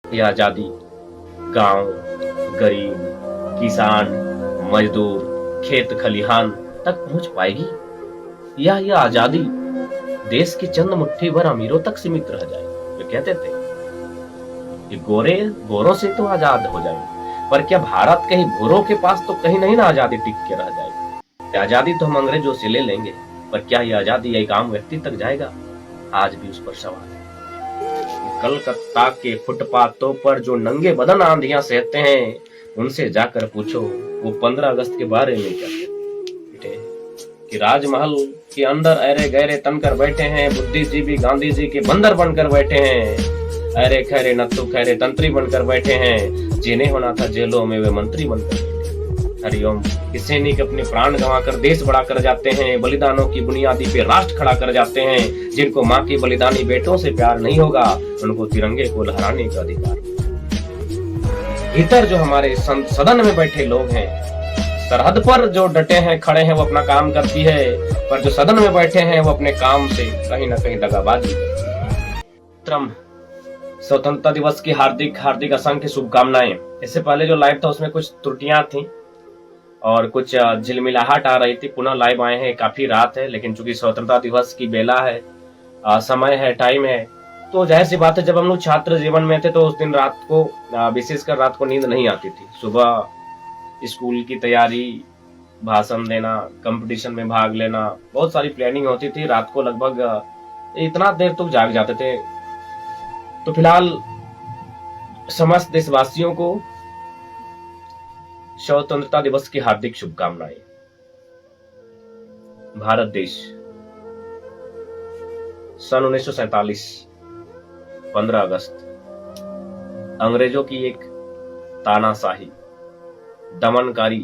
ये आजादी गांव, गरीब, किसान, मजदूर, खेत खलिहान तक पहुंच पाएगी, या यह आजादी देश के चंद मुट्ठी भर अमीरों तक सीमित रह जाएगी? वे कहते थे कि गोरों से तो आजाद हो जाएंगे, पर क्या भारत के ही भूरों के पास तो कहीं नहीं ना आजादी टिक के रह जाएगी। आजादी तो हम अंग्रेजों से ले लेंगे, पर क्या यह आजादी एक आम व्यक्ति तक जाएगा? आज भी उस पर सवाल है। कलकत्ता के फुटपाथों पर जो नंगे बदन आंधियां सहते हैं, उनसे जाकर पूछो वो 15 अगस्त के बारे में क्या कहते हैं। कि राजमहल के अंदर अरे गहरे तनकर बैठे हैं बुद्धिजीवी, गांधी जी के बंदर बनकर बैठे हैं, अरे खैरे नत्थु खैरे तंत्री बनकर बैठे हैं, जिन्हें होना था जेलों में वे मंत्री बनकर बैठे। हरिओम। कि सैनिक अपने प्राण गंवाकर देश बड़ा कर जाते हैं, बलिदानों की बुनियादी पे राष्ट्र खड़ा कर जाते हैं। जिनको माँ के बलिदानी बेटों से प्यार नहीं होगा, उनको तिरंगे को लहराने का अधिकार। भीतर जो हमारे सदन में बैठे लोग हैं, सरहद पर जो डटे हैं खड़े हैं, वो अपना काम करती है, पर जो सदन में बैठे हैं वो अपने काम से कहीं ना कहीं दगाबाजी करती है। स्वतंत्रता दिवस की हार्दिक हार्दिक असंख्य शुभकामनाएं। इससे पहले जो लाइव था उसमें कुछ त्रुटियां थी और कुछ झिलमिलाहट आ रही थी। पुनः लाइव आए हैं, काफी रात है, लेकिन चूंकि स्वतंत्रता दिवस की बेला है, समय है, टाइम है, तो जाहिर सी बात है जब हम लोग छात्र जीवन में थे तो उस दिन रात को विशेषकर रात को नींद नहीं आती थी। सुबह स्कूल की तैयारी, भाषण देना, कंपटीशन में भाग लेना, बहुत सारी प्लानिंग होती थी। रात को लगभग इतना देर तक जाग जाते थे। तो फिलहाल समस्त देशवासियों को स्वतंत्रता दिवस की हार्दिक शुभकामनाएं। भारत देश सन 1947 15 अगस्त अंग्रेजों की एक तानाशाही, दमनकारी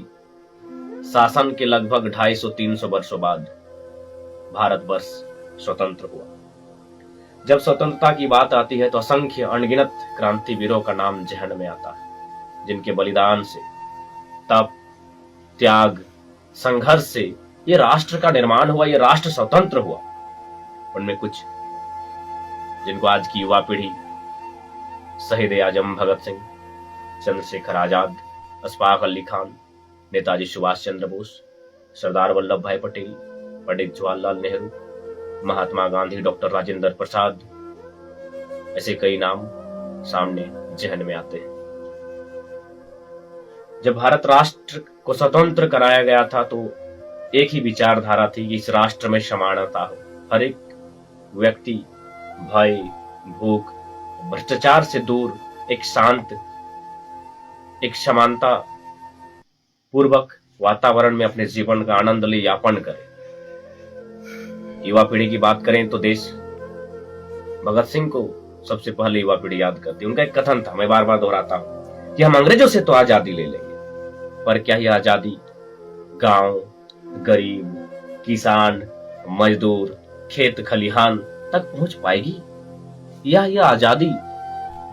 शासन के लगभग 250-300 वर्षों बाद भारतवर्ष स्वतंत्र हुआ। जब स्वतंत्रता की बात आती है तो असंख्य अनगिनत क्रांतिवीरों का नाम जहन में आता है, जिनके बलिदान से, तप, त्याग, संघर्ष से ये राष्ट्र का निर्माण हुआ, ये राष्ट्र स्वतंत्र हुआ। उनमें कुछ जिनको आज की युवा पीढ़ी शहीद आजम भगत सिंह, चंद्रशेखर आजाद, अशफाक अली खान, नेताजी सुभाष चंद्र बोस, सरदार वल्लभ भाई पटेल, पंडित जवाहरलाल नेहरू, महात्मा गांधी, डॉक्टर राजेंद्र प्रसाद, ऐसे कई नाम सामने जहन में आते हैं। जब भारत राष्ट्र को स्वतंत्र कराया गया था तो एक ही विचारधारा थी कि इस राष्ट्र में समानता हो, हर एक व्यक्ति भय, भूख, भ्रष्टाचार से दूर एक शांत, एक समानता पूर्वक वातावरण में अपने जीवन का आनंद ले यापन करे। युवा पीढ़ी की बात करें तो देश भगत सिंह को सबसे पहले युवा पीढ़ी याद करती है। उनका एक कथन था, मैं बार बार दोहराता हूं, कि हम अंग्रेजों से तो आजादी ले लेंगे, पर क्या यह आजादी गांव, गरीब, किसान, मजदूर, खेत खलिहान तक पहुंच पाएगी, या यह आजादी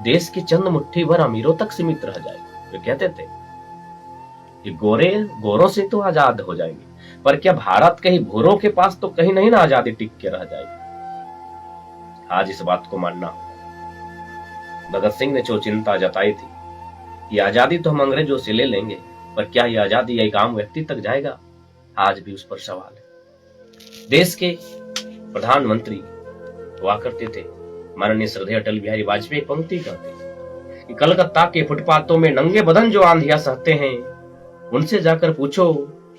देश के चंद मुट्ठी भर अमीरों तक सीमित रह जाएगी? वे कहते थे कि गोरों से तो आजाद हो जाएंगे, पर क्या भारत के ही भूरों के पास तो कहीं नहीं ना आजादी टिक के रह जाएगी? आज इस बात को मानना होगा। भगत सिंह ने जो चिंता जताई थी कि आजादी तो हम अंग्रेजों से ले लेंगे, पर क्या यह आजादी एक आम व्यक्ति तक जाएगा? आज भी उस पर सवाल है। देश के प्रधानमंत्री हुआ करते थे माननीय श्रद्धेय अटल बिहारी वाजपेयी पंक्ति कहते थे कि कलकत्ता के फुटपाथों में नंगे बदन जो आंधियां सहते हैं, उनसे जाकर पूछो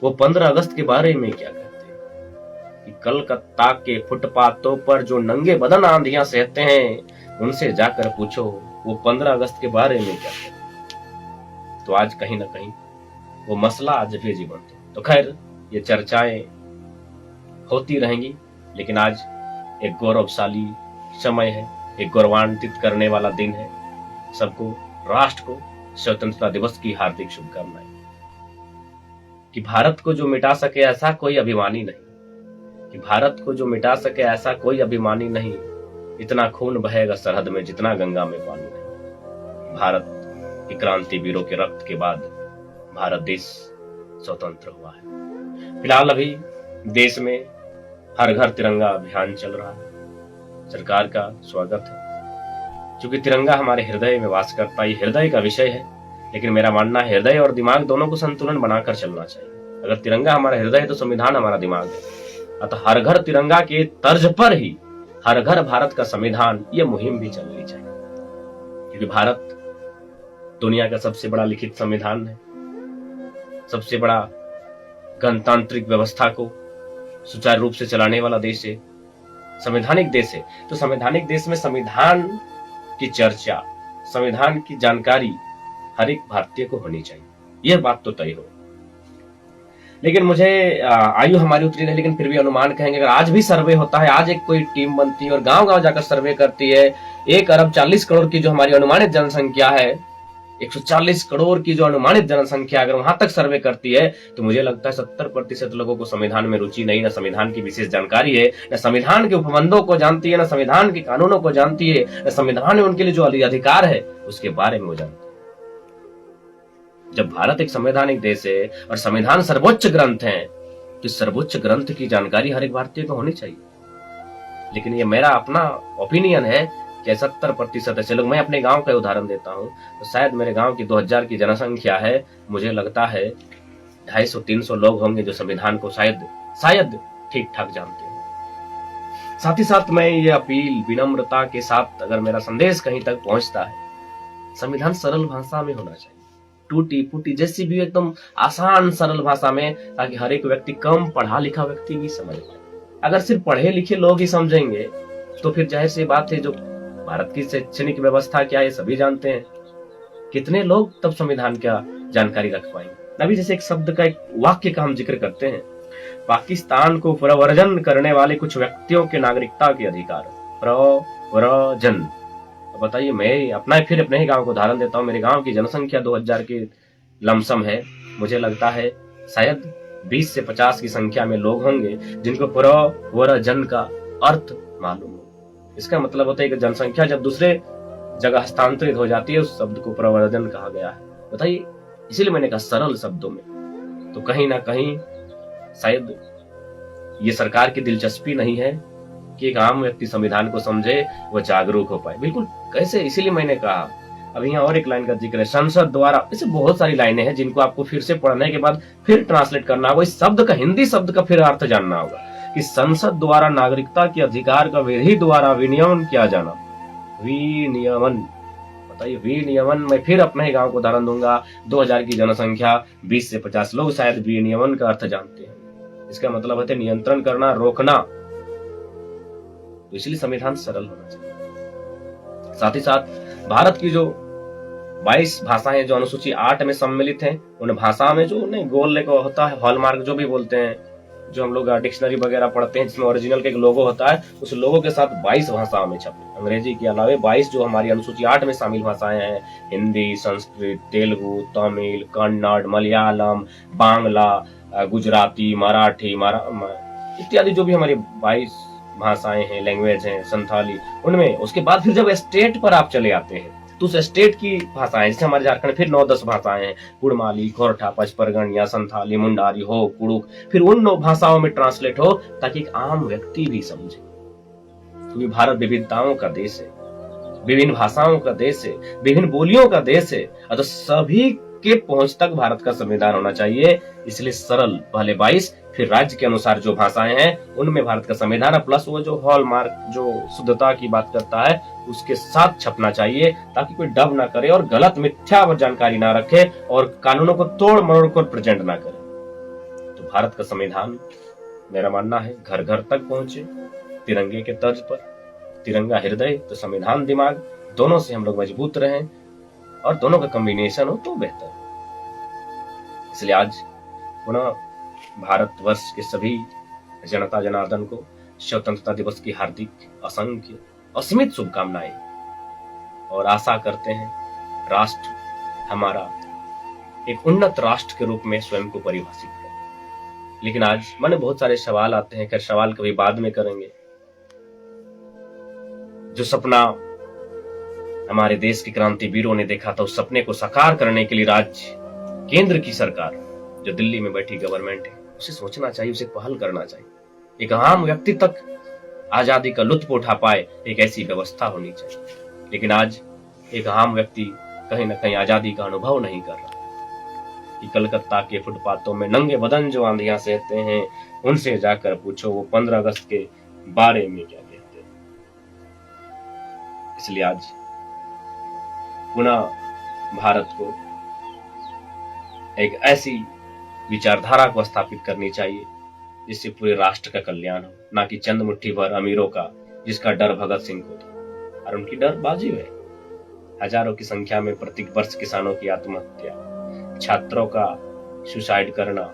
वो 15 अगस्त के बारे में क्या कहते हैं। कि कलकत्ता के फुटपाथों पर जो नंगे बदन आंधियां सहते हैं, उनसे जाकर पूछो वो 15 अगस्त के बारे में क्या कहते हैं। तो आज कहीं ना कहीं वो मसला आज भी जीवंत है। तो खैर ये चर्चाएं होती रहेंगी, लेकिन आज एक गौरवशाली समय है, एक गौरवान्वित करने वाला दिन है। सबको, राष्ट्र को स्वतंत्रता दिवस की हार्दिक शुभकामनाएं। कि भारत को जो मिटा सके ऐसा कोई अभिमानी नहीं, कि भारत को जो मिटा सके ऐसा कोई अभिमानी नहीं, इतना खून बहेगा सरहद में जितना गंगा में पानी नहीं। भारत की क्रांति वीरों के रक्त के बाद भारत देश स्वतंत्र हुआ है। फिलहाल अभी देश में हर घर तिरंगा अभियान चल रहा है। सरकार का स्वागत है। क्योंकि तिरंगा हमारे हृदय में वास करता है, ये हृदय का विषय है। लेकिन मेरा मानना है हृदय और दिमाग दोनों को संतुलन बनाकर चलना चाहिए। अगर तिरंगा हमारा हृदय है तो संविधान हमारा दिमाग है। अतः हर घर तिरंगा के तर्ज पर ही हर घर भारत का संविधान, ये मुहिम भी चलनी चाहिए। क्योंकि भारत दुनिया का सबसे बड़ा लिखित संविधान है, सबसे बड़ा गणतांत्रिक व्यवस्था को सुचारू रूप से चलाने वाला देश है, संवैधानिक देश है। तो संवैधानिक देश में संविधान की चर्चा, संविधान की जानकारी हर एक भारतीय को होनी चाहिए, यह बात तो तय हो। लेकिन मुझे आयु हमारी उतरी नहीं, लेकिन फिर भी अनुमान कहेंगे, अगर आज भी सर्वे होता है, आज एक कोई टीम बनती है और गांव गांव जाकर सर्वे करती है, 1 अरब 40 करोड़ की जो हमारी अनुमानित जनसंख्या है, 140 करोड़ की जो अनुमानित जनसंख्या अगर वहां तक सर्वे करती है, तो मुझे लगता है 70% लोगों को संविधान में रुचि नहीं, न संविधान की विशेष जानकारी है, न संविधान के उपबंधों को जानती है, न संविधान के कानूनों को जानती है, न संविधान में उनके लिए जो अधिकार है उसके बारे में वो जानती है। जब भारत एक संवैधानिक देश है और संविधान सर्वोच्च ग्रंथ है, तो सर्वोच्च ग्रंथ की जानकारी हर एक भारतीय को होनी चाहिए। लेकिन ये मेरा अपना ओपिनियन है कि 70% ऐसे लोग, मैं अपने गांव का उदाहरण देता हूं, तो शायद मेरे गांव की 2000 की जनसंख्या है, मुझे लगता है 250-300 लोग होंगे जो संविधान को शायद ठीक ठाक जानते हैं। साथ ही साथ मैं ये अपील विनम्रता के साथ, अगर मेरा संदेश कहीं तक पहुंचता है, संविधान सरल भाषा में होना चाहिए, टूटी फूटी जैसी भी एकदम आसान सरल भाषा में, ताकि हर एक व्यक्ति, कम पढ़ा लिखा व्यक्ति भी समझ पाए। अगर सिर्फ पढ़े लिखे लोग ही समझेंगे तो फिर जाहिर सी बात है, जो भारत की शैक्षणिक व्यवस्था क्या है सभी जानते हैं, कितने लोग तब संविधान क्या जानकारी रख पाएंगे। अभी जैसे एक शब्द का, एक वाक्य का हम जिक्र करते हैं, पाकिस्तान को प्रव्रजन करने वाले कुछ व्यक्तियों के नागरिकता के अधिकार, प्रव्रजन। बताइए, मैं अपने ही गांव को उदाहरण देता हूं। मेरे गांव की जनसंख्या 2000 की लमसम है। मुझे लगता है शायद 20 से 50 की संख्या में लोग होंगे जिनको प्रव्रजन का अर्थ मालूम हो। इसका मतलब होता है कि जनसंख्या जब दूसरे जगह हस्तांतरित हो जाती है, उस शब्द को प्रव्रजन कहा गया है। बताइए, इसीलिए मैंने कहा सरल शब्दों में। तो कहीं ना कहीं शायद ये सरकार की दिलचस्पी नहीं है कि एक आम व्यक्ति संविधान को समझे, वो जागरूक हो पाए। बिल्कुल कैसे, इसीलिए मैंने कहा। अब यहाँ और एक लाइन का जिक्र है, संसद द्वारा। ऐसे बहुत सारी लाइनें हैं जिनको आपको फिर से पढ़ने के बाद फिर ट्रांसलेट करना होगा, इस शब्द का, हिंदी शब्द का फिर अर्थ जानना होगा कि संसद द्वारा नागरिकता के अधिकार का विधि द्वारा विनियमन किया जाना। विनियमन, बताइए विनियमन। मैं फिर अपने ही गांव को उदाहरण दूंगा, 2000 की जनसंख्या, 20 से 50 लोग शायद विनियमन का अर्थ जानते हैं। इसका मतलब है नियंत्रण करना, रोकना। तो इसलिए संविधान सरल होना चाहिए। साथ ही साथ भारत की जो 22 भाषाएं जो अनुसूची 8 में सम्मिलित हैं, उन भाषाओं में जो नहीं गोल लेकर होता है, हॉलमार्क जो भी बोलते हैं, जो हम लोग डिक्शनरी वगैरह पढ़ते हैं, जिसमें ओरिजिनल का एक लोगो होता है, उस लोगो के साथ 22 भाषाओं में छपे। अंग्रेजी के अलावे 22 जो हमारी अनुसूची 8 में शामिल भाषाएं हैं, हिंदी, संस्कृत, तेलुगु, तमिल, कन्नड़, मलयालम, बांग्ला, गुजराती, मराठी, इत्यादि जो भी हमारी 22 भाषाएं हैं, लैंग्वेज हैं, संथाली, उनमें। उसके बाद फिर जब स्टेट पर आप चले आते हैं, तो उस स्टेट की भाषाएं, जैसे हमारे झारखंड फिर 9-10 भाषाएं हैं, कुड़माली, खोरठा, पचपरगनिया, संथाली, मुंडारी हो, कुड़ुक, फिर उन भाषाओं में ट्रांसलेट हो, ताकि एक आम व्यक्ति भी समझे। क्योंकि भारत विविधताओं का देश है, विभिन्न भाषाओं का देश है, विभिन्न बोलियों का देश है, तो सभी के पहुंच तक भारत का संविधान होना चाहिए। इसलिए सरल, पहले 22, फिर राज्य के अनुसार जो भाषाएं हैं उनमें भारत का संविधान, प्लस वो जो हॉलमार्क, जो शुद्धता की बात करता है, उसके साथ छपना चाहिए, ताकि कोई डब ना करे और गलत मिथ्या जानकारी ना रखे और कानूनों को तोड़ मरोड़ कर प्रेजेंट ना करे। तो भारत का संविधान, मेरा मानना है, घर घर तक पहुंचे, तिरंगे के तर्ज पर। तिरंगा हृदय तो संविधान दिमाग, दोनों से हम लोग मजबूत रहें और दोनों का कॉम्बिनेशन हो तो बेहतर। इसलिए आज पुनः भारतवर्ष के सभी जनता जनार्दन को स्वतंत्रता दिवस की हार्दिक, असंख्य, असीमित शुभकामनाएं, और आशा करते हैं राष्ट्र हमारा एक उन्नत राष्ट्र के रूप में स्वयं को परिभाषित करे। लेकिन आज मन में बहुत सारे सवाल आते हैं, खैर सवाल कभी बाद में करेंगे। जो सपना हमारे देश के क्रांतिवीरों ने देखा था, उस सपने को साकार करने के लिए राज्य, केंद्र की सरकार, जो दिल्ली में बैठी गवर्नमेंट है, उसे सोचना चाहिए, उसे पहल करना चाहिए। एक आम व्यक्ति तक आजादी का लुत्फ उठा पाए, एक ऐसी व्यवस्था होनी चाहिए। लेकिन आज एक आम व्यक्ति कहीं ना कहीं आजादी का अनुभव नहीं कर रहा कि कलकत्ता के फुटपाथों में नंगे बदन जो आंधियां सहते हैं, उनसे जाकर पूछो वो 15 अगस्त के बारे में क्या कहते हैं। इसलिए आज पुनः भारत को एक ऐसी विचारधारा को स्थापित करनी चाहिए जिससे पूरे राष्ट्र का कल्याण हो, ना कि चंद मुट्ठी भर अमीरों का, जिसका डर भगत सिंह को था और उनकी डर बाजी है। हजारों की संख्या में प्रति वर्ष किसानों की आत्महत्या, छात्रों का सुसाइड करना,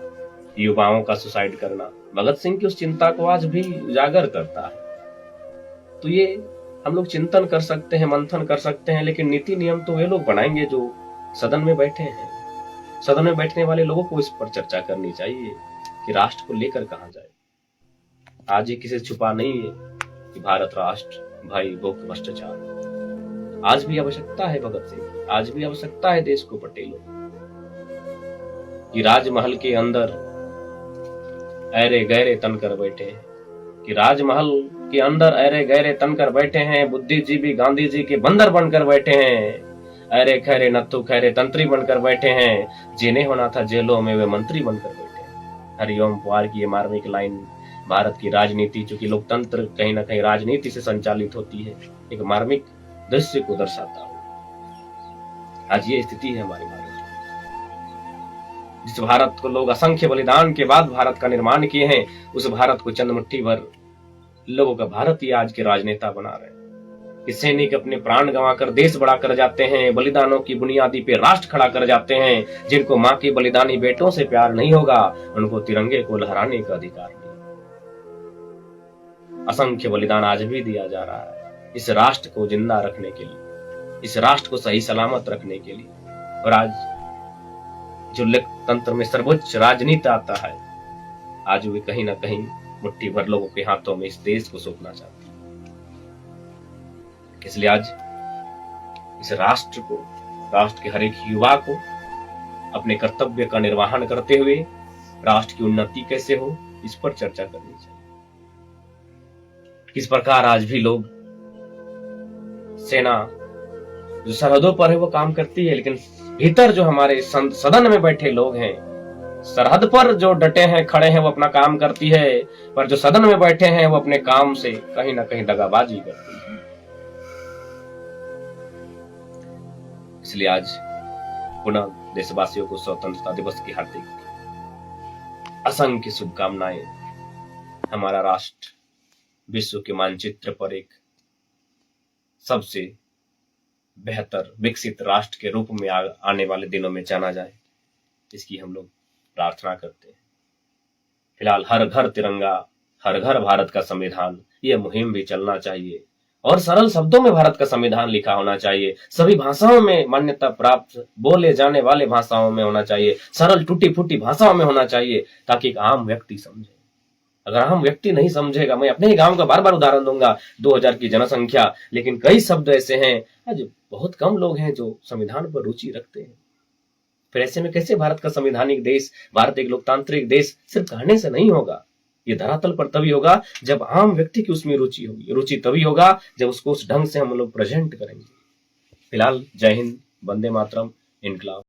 युवाओं का सुसाइड करना भगत सिंह की उस चिंता को आज भी उजागर करता है। तो ये हम लोग चिंतन कर सकते हैं, मंथन कर सकते हैं, लेकिन नीति नियम तो वे लोग बनाएंगे जो सदन में बैठे हैं। सदन में बैठने वाले लोगों को इस पर चर्चा करनी चाहिए कि राष्ट्र को लेकर कहां जाए। आज ये किसी से छुपा नहीं है कि भारत राष्ट्र भय भूख भ्रष्टाचार आज भी आवश्यकता है भगत सिंह, आज भी आवश्यकता है देश को पटेलों कि राजमहल के अंदर ऐरे गहरे तन कर बैठे हैं, कि राजमहल के अंदर ऐरे गहरे तन कर बैठे हैं, बुद्धिजीवी गांधी जी के बंदर बनकर बैठे हैं, अरे खैरे नत्थु खैरे तंत्री बनकर बैठे हैं, जिन्हें होना था जेलों में वे मंत्री बनकर बैठे हैं। हरिओम पवार की ये मार्मिक लाइन भारत की राजनीति, चूंकि लोकतंत्र कहीं ना कहीं राजनीति से संचालित होती है, एक मार्मिक दृश्य को दर्शाता है। आज ये स्थिति है हमारे भारत में, जिस भारत को लोग असंख्य बलिदान के बाद भारत का निर्माण किए हैं, उस भारत को चंद मुट्ठी भर लोगों का भारत ही आज के राजनेता बना रहे हैं। कि सैनिक अपने प्राण गंवाकर देश बड़ा कर जाते हैं, बलिदानों की बुनियादी पे राष्ट्र खड़ा कर जाते हैं। जिनको मां के बलिदानी बेटों से प्यार नहीं होगा, उनको तिरंगे को लहराने का अधिकार नहीं। असंख्य बलिदान आज भी दिया जा रहा है इस राष्ट्र को जिंदा रखने के लिए, इस राष्ट्र को सही सलामत रखने के लिए। और आज जो लोकतंत्र में सर्वोच्च राजनीति आता है, आज वे कहीं ना कहीं मुट्ठी भर लोगों के हाथों में इस देश को सौंपना चाहते हैं। इसलिए आज इस राष्ट्र को, राष्ट्र के हर एक युवा को अपने कर्तव्य का निर्वहन करते हुए राष्ट्र की उन्नति कैसे हो, इस पर चर्चा करनी चाहिए। किस प्रकार आज भी लोग, सेना जो सरहदों पर है वो काम करती है, लेकिन भीतर जो हमारे सदन में बैठे लोग हैं, सरहद पर जो डटे हैं, खड़े हैं, वो अपना काम करती है, पर जो सदन में बैठे हैं वो अपने काम से कहीं ना कहीं दगाबाजी करती है। इसलिए आज पुनः देशवासियों को स्वतंत्रता दिवस की हार्दिक असंख्य शुभकामनाएं। हमारा राष्ट्र विश्व के मानचित्र पर एक सबसे बेहतर विकसित राष्ट्र के रूप में आने वाले दिनों में जाना जाए, इसकी हम लोग प्रार्थना करते हैं। फिलहाल हर घर तिरंगा, हर घर भारत का संविधान, यह मुहिम भी चलना चाहिए और सरल शब्दों में भारत का संविधान लिखा होना चाहिए। सभी भाषाओं में मान्यता प्राप्त बोले जाने वाले भाषाओं में होना चाहिए, सरल टूटी फूटी भाषाओं में होना चाहिए, ताकि एक आम व्यक्ति समझे। अगर आम व्यक्ति नहीं समझेगा, मैं अपने ही गांव का बार बार उदाहरण दूंगा, 2000 की जनसंख्या, लेकिन कई शब्द ऐसे हैं, आज बहुत कम लोग हैं जो संविधान पर रुचि रखते हैं। फिर ऐसे में कैसे भारत का संवैधानिक देश, भारत एक लोकतांत्रिक देश सिर्फ कहने से नहीं होगा। ये धरातल पर तभी होगा जब आम व्यक्ति की उसमें रुचि होगी। रुचि तभी होगा जब उसको उस ढंग से हम लोग प्रेजेंट करेंगे। फिलहाल जय हिंद, वंदे मातरम, इनकलाब।